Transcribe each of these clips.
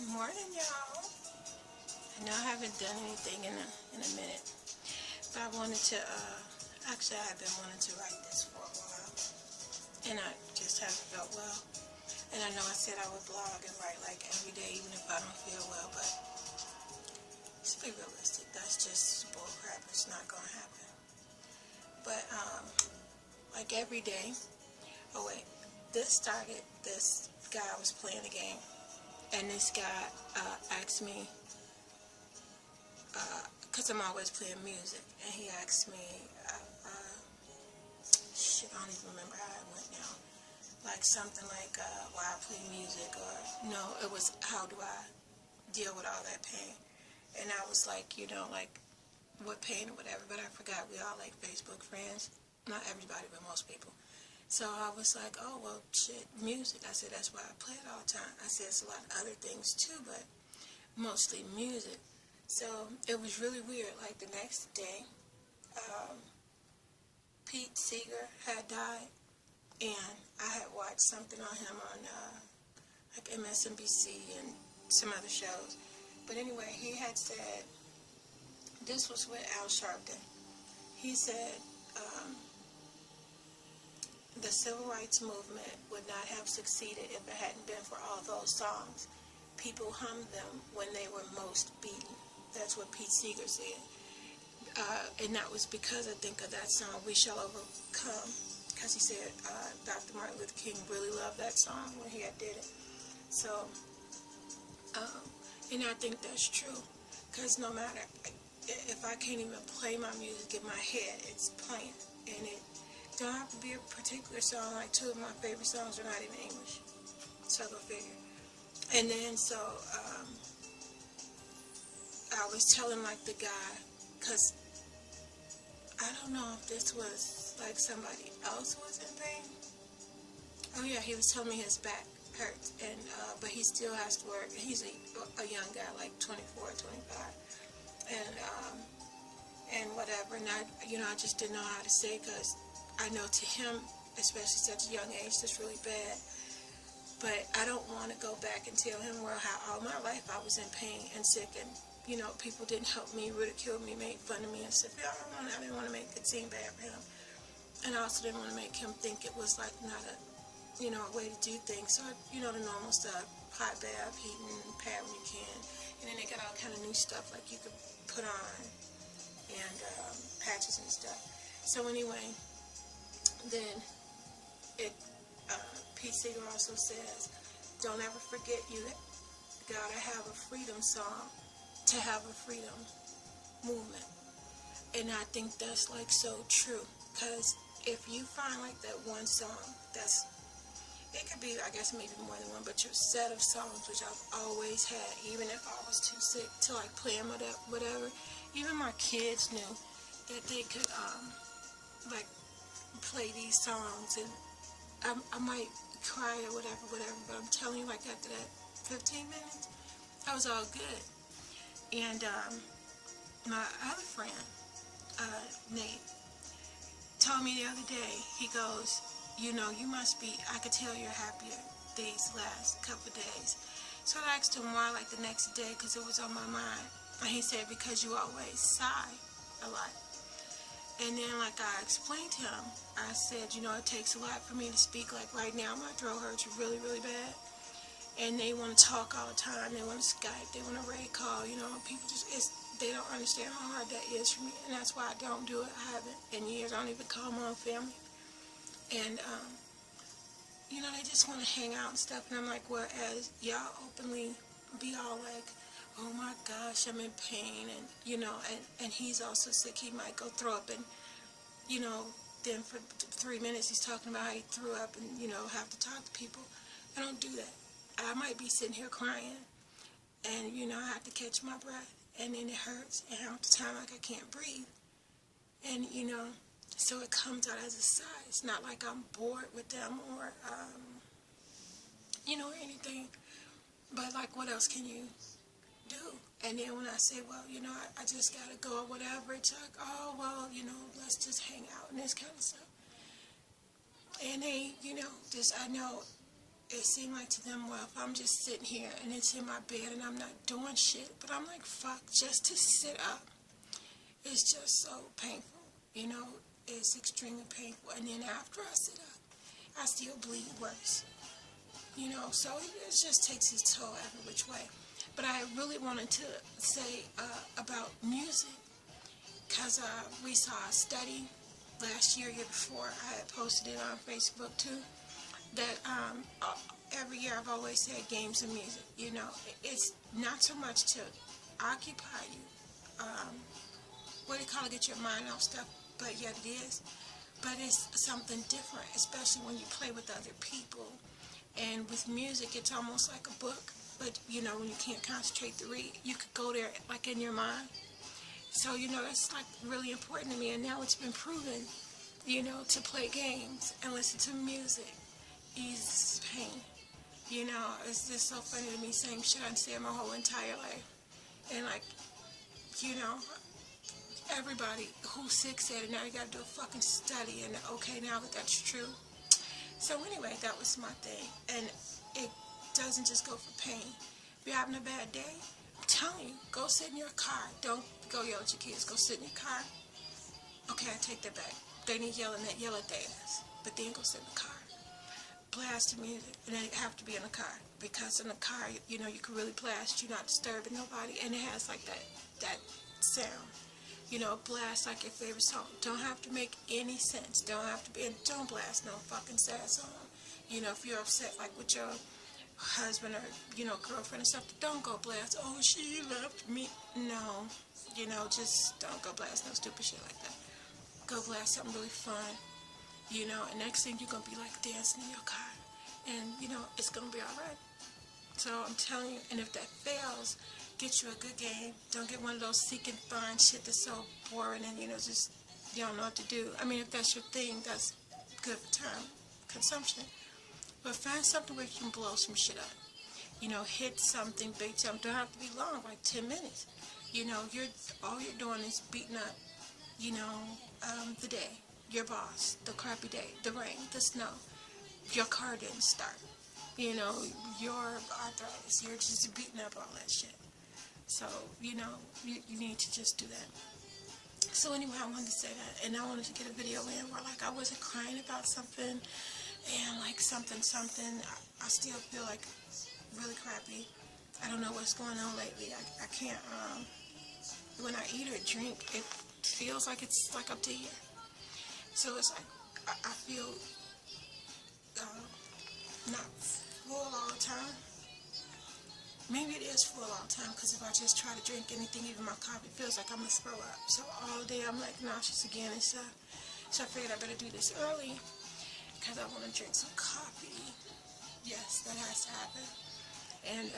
Good morning, y'all. I know I haven't done anything in a minute, but I wanted to, actually I've been wanting to write this for a while, and I just haven't felt well. And I know I said I would blog and write like every day, even if I don't feel well, but let's be realistic. That's just bull crap. It's not going to happen. But, like every day, oh wait, this guy was playing a game, and this guy asked me, because I'm always playing music, and he asked me, shit, I don't even remember how it went now, like something like why I play music, or no, it was how do I deal with all that pain, and I was like, like what pain or whatever, but I forgot we all like Facebook friends, not everybody, but most people. So I was like, oh, well, shit, music. I said, that's why I play it all the time. I said, it's a lot of other things too, but mostly music. So it was really weird. Like the next day, Pete Seeger had died, and I had watched something on him on like MSNBC and some other shows. But anyway, he had said, this was with Al Sharpton. He said, the civil rights movement would not have succeeded if it hadn't been for all those songs. People hummed them when they were most beaten. That's what Pete Seeger said. And that was because, I think, of that song, We Shall Overcome. Because he said Dr. Martin Luther King really loved that song when he had did it. So, and I think that's true. Because no matter, if I can't even play my music in my head, it's playing. And it don't have to be a particular song. Like two of my favorite songs are not in English. So go figure. And then so I was telling like the guy, because I don't know if this was like somebody else was in pain. Oh yeah, he was telling me his back hurts, and but he still has to work. He's a young guy, like 24, 25, and whatever. And I just didn't know how to say, because I know to him, especially such a young age, that's really bad. But I don't want to go back and tell him, well, how all my life I was in pain and sick, and people didn't help me, ridiculed me, made fun of me, and stuff. I didn't want to make it seem bad for him, and I also didn't want to make him think it was like not a a way to do things. So the normal stuff: hot bath, heating, pad when you can, and then they got all kind of new stuff like you could put on, and patches and stuff. So anyway, then Pete Seeger also says, don't ever forget you gotta have a freedom song to have a freedom movement. And I think that's like so true, because if you find like that one song it could be, I guess, maybe more than one, but your set of songs, which I've always had, even if I was too sick to like play them or whatever. Even my kids knew that they could like play these songs, and I might cry or whatever, but I'm telling you, like after that 15 minutes, I was all good. And my other friend, Nate, told me the other day, he goes, you must be, I could tell you're happier these last couple of days. So I asked him why, like the next day, because it was on my mind. And he said, because you always sigh a lot. And then, like I explained to him, I said, it takes a lot for me to speak. Like right now, my throat hurts really, really bad. And they want to talk all the time. They want to Skype. They want to radio call. People they don't understand how hard that is for me. And that's why I don't do it. I haven't in years. I don't even call my own family. And, they just want to hang out and stuff. And I'm like, well, as y'all openly be all like, oh my gosh, I'm in pain, and and he's also sick, he might go throw up, and then for 3 minutes he's talking about how he threw up, and have to talk to people. I don't do that. I might be sitting here crying, and I have to catch my breath, and then it hurts, and half the time like I can't breathe, and so it comes out as a sigh. It's not like I'm bored with them or or anything, but like, what else can you do? And then when I say, well, I just gotta go or whatever, it's like, oh, well, let's just hang out and this kind of stuff. And they, just, I know it seemed like to them, well, if I'm just sitting here and it's in my bed and I'm not doing shit, but I'm like, fuck, just to sit up, it's just so painful, you know, it's extremely painful. And then after I sit up, I still bleed worse, you know, so it just takes its toll every which way. But I really wanted to say about music, because we saw a study last year before. I had posted it on Facebook too, that every year I've always said games and music, you know, it's not so much to occupy you, what do you call it, get your mind off stuff, but yet it is, but it's something different, especially when you play with other people. And with music, it's almost like a book, but you know, when you can't concentrate to read, you could go there like in your mind. So, you know, that's like really important to me, and now it's been proven, you know, to play games and listen to music eases pain. You know, it's just so funny to me, same shit I've said my whole entire life. And like, you know, everybody who's sick said it, now you gotta do a fucking study, and okay, now that that's true. So anyway, that was my thing, and it doesn't just go for pain. If you're having a bad day, I'm telling you, go sit in your car. Don't go yell at your kids. Go sit in your car. Okay, I take that back. They need yelling at, yell at their ass, but then go sit in the car. Blast the music, and it have to be in the car, because in the car, you know, you can really blast. You're not disturbing nobody, and it has like that sound. You know, blast like your favorite song. Don't have to make any sense. Don't have to be, and don't blast no fucking sad song. You know, if you're upset like with your husband or, you know, girlfriend or something, don't go blast, oh, she left me. No, you know, just don't go blast no stupid shit like that. Go blast something really fun, you know, and next thing you're going to be like dancing in your car, and, you know, it's going to be all right. So I'm telling you, and if that fails, get you a good game. Don't get one of those seek and find shit that's so boring and, you know, just you don't know what to do. I mean, if that's your thing, that's good for time consumption. But find something where you can blow some shit up. You know, hit something, big jump. Don't have to be long, like 10 minutes. You know, all you're doing is beating up, you know, the day, your boss, the crappy day, the rain, the snow. Your car didn't start. You know, your arthritis. You're just beating up all that shit. So, you know, you need to just do that. So anyway, I wanted to say that, and I wanted to get a video in where, like, I wasn't crying about something, and, like, something, I still feel, like, really crappy. I don't know what's going on lately. I can't, when I eat or drink, it feels like it's, like, up to here. So it's like, I feel not full all the time. Maybe it is full all the time, because if I just try to drink anything, even my coffee, it feels like I'm going to throw up. So all day I'm like nauseous again and stuff. So I figured I better do this early, because I want to drink some coffee. Yes, that has to happen. And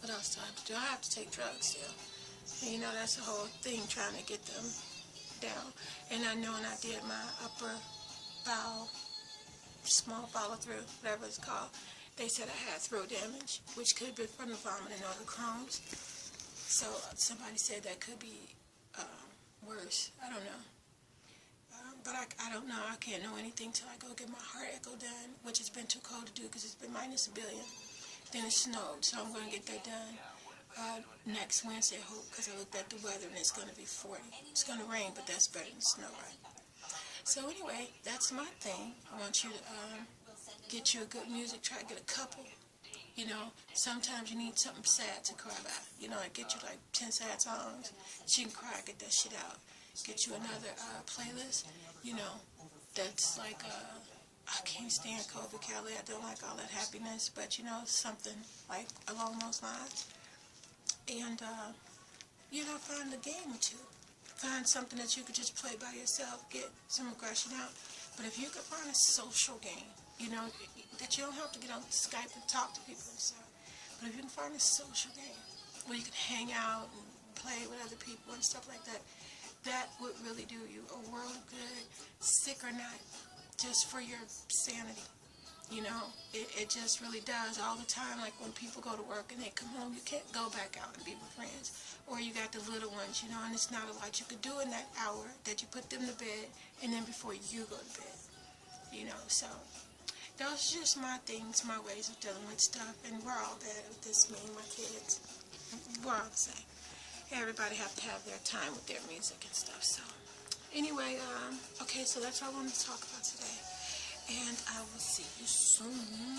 what else do I have to do? I have to take drugs still. And, you know, that's the whole thing, trying to get them down. And I know when I did my upper bowel, small follow through, whatever it's called, they said I had throat damage, which could be from the vomiting or the Crohn's. So somebody said that could be worse. I don't know. But I don't know. I can't know anything till I go get my heart echo done, which has been too cold to do because it's been minus a billion. Then it snowed, so I'm going to get that done next Wednesday, I hope, because I looked at the weather and it's going to be 40. It's going to rain, but that's better than snow, right? So anyway, that's my thing. I want you to get you a good music, try to get a couple. You know, sometimes you need something sad to cry about. You know, I get you like 10 sad songs that you can cry, get that shit out. Get you another playlist, you know, that's like, I can't stand Kobe Kelly. I don't like all that happiness, but you know, something like along those lines. And, you know, find a game or two. Find something that you could just play by yourself, get some aggression out. But if you could find a social game, you know, that you don't have to get on Skype and talk to people and stuff. But if you can find a social game where you can hang out and play with other people and stuff like that, that would really do you a world of good, sick or not, just for your sanity. You know, it just really does all the time. Like when people go to work and they come home, you can't go back out and be with friends. Or you got the little ones, you know, and it's not a lot you could do in that hour that you put them to bed and then before you go to bed. You know, so those are just my things, my ways of dealing with stuff, and we're all bad at this, me and my kids. We're all the same. Everybody have to have their time with their music and stuff, so. Anyway, okay, so that's what I wanted to talk about today. And I will see you soon.